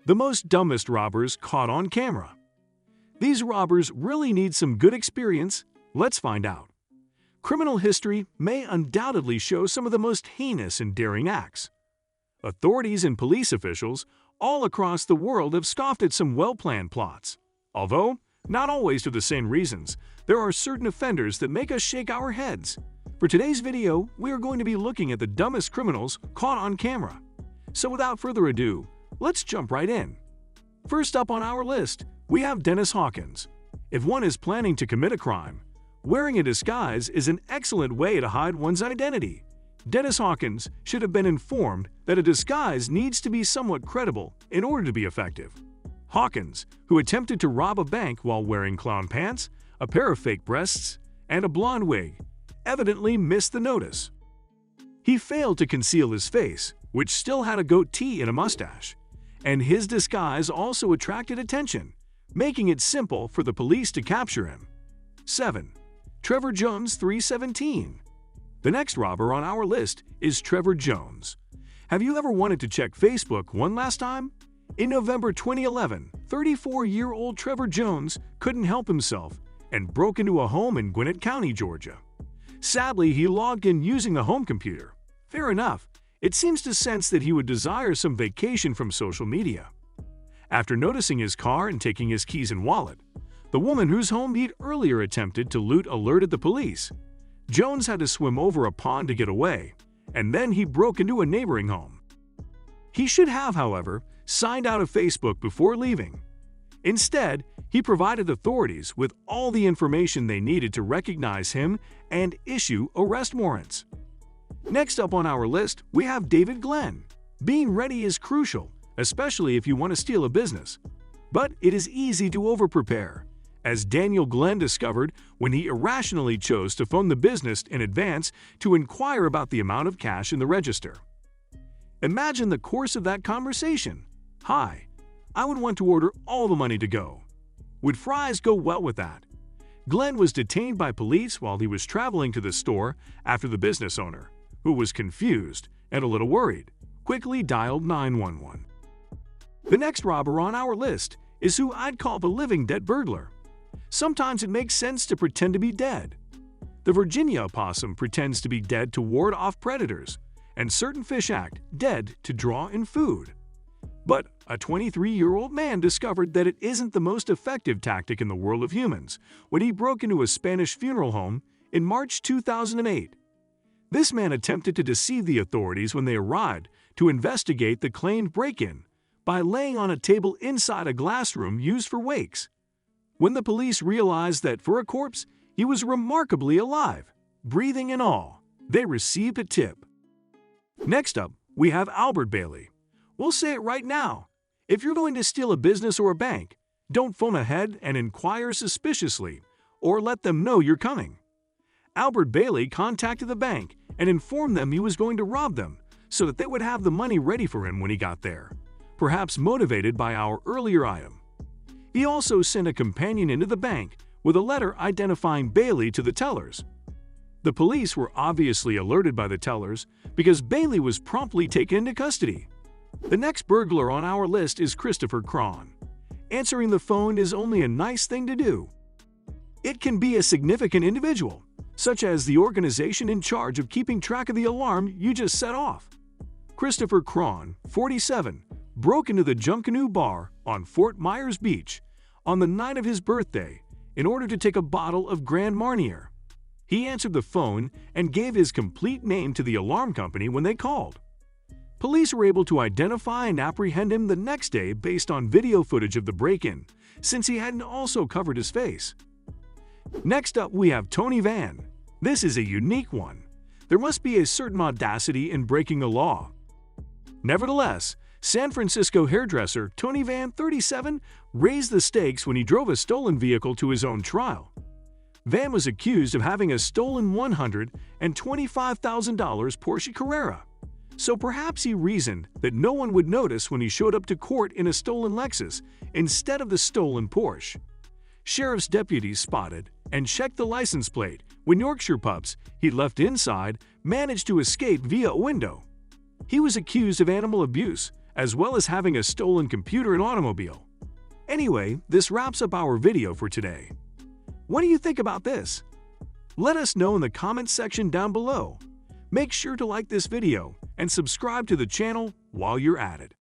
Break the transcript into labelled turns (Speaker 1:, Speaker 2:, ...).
Speaker 1: The most dumbest robbers caught on camera. These robbers really need some good experience. Let's find out. Criminal history may undoubtedly show some of the most heinous and daring acts. Authorities and police officials all across the world have scoffed at some well-planned plots. Although, not always for the same reasons, there are certain offenders that make us shake our heads. For today's video, we are going to be looking at the dumbest criminals caught on camera. So without further ado, let's jump right in. First up on our list, we have Dennis Hawkins. If one is planning to commit a crime, wearing a disguise is an excellent way to hide one's identity. Dennis Hawkins should have been informed that a disguise needs to be somewhat credible in order to be effective. Hawkins, who attempted to rob a bank while wearing clown pants, a pair of fake breasts, and a blonde wig, evidently missed the notice. He failed to conceal his face, which still had a goatee and a mustache, and his disguise also attracted attention, making it simple for the police to capture him. 7. Trevor Jones 317. The next robber on our list is Trevor Jones. Have you ever wanted to check Facebook one last time? In November 2011, 34-year-old Trevor Jones couldn't help himself and broke into a home in Gwinnett County, Georgia. Sadly, he logged in using the home computer. Fair enough. It seems to sense that he would desire some vacation from social media. After noticing his car and taking his keys and wallet, the woman whose home he'd earlier attempted to loot alerted the police. Jones had to swim over a pond to get away, and then he broke into a neighboring home. He should have, however, signed out of Facebook before leaving. Instead, he provided authorities with all the information they needed to recognize him and issue arrest warrants. Next up on our list, we have David Glenn. Being ready is crucial, especially if you want to steal a business. But it is easy to over-prepare, as Daniel Glenn discovered when he irrationally chose to phone the business in advance to inquire about the amount of cash in the register. Imagine the course of that conversation. "Hi, I would want to order all the money to go. Would fries go well with that?" Glenn was detained by police while he was traveling to the store after the business owner, who was confused and a little worried, quickly dialed 911. The next robber on our list is who I'd call the living dead burglar. Sometimes it makes sense to pretend to be dead. The Virginia opossum pretends to be dead to ward off predators, and certain fish act dead to draw in food. But a 23-year-old man discovered that it isn't the most effective tactic in the world of humans when he broke into a Spanish funeral home in March 2008. This man attempted to deceive the authorities when they arrived to investigate the claimed break-in by laying on a table inside a glass room used for wakes. When the police realized that for a corpse, he was remarkably alive, breathing and all, they received a tip. Next up, we have Albert Bailey. We'll say it right now. If you're going to steal a business or a bank, don't phone ahead and inquire suspiciously or let them know you're coming. Albert Bailey contacted the bank and informed them he was going to rob them so that they would have the money ready for him when he got there, perhaps motivated by our earlier item. He also sent a companion into the bank with a letter identifying Bailey to the tellers. The police were obviously alerted by the tellers because Bailey was promptly taken into custody. The next burglar on our list is Christopher Cron. Answering the phone is only a nice thing to do. It can be a significant individual, such as the organization in charge of keeping track of the alarm you just set off. Christopher Cron, 47, broke into the Junkanoo Bar on Fort Myers Beach on the night of his birthday in order to take a bottle of Grand Marnier. He answered the phone and gave his complete name to the alarm company when they called. Police were able to identify and apprehend him the next day based on video footage of the break-in, since he hadn't also covered his face. Next up, we have Tony Van. This is a unique one. There must be a certain audacity in breaking the law. Nevertheless, San Francisco hairdresser Tony Van, 37, raised the stakes when he drove a stolen vehicle to his own trial. Van was accused of having a stolen $125,000 Porsche Carrera. So perhaps he reasoned that no one would notice when he showed up to court in a stolen Lexus instead of the stolen Porsche. Sheriff's deputies spotted and checked the license plate when Yorkshire pups he'd left inside managed to escape via a window. He was accused of animal abuse as well as having a stolen computer and automobile. Anyway, this wraps up our video for today. What do you think about this? Let us know in the comments section down below. Make sure to like this video and subscribe to the channel while you're at it.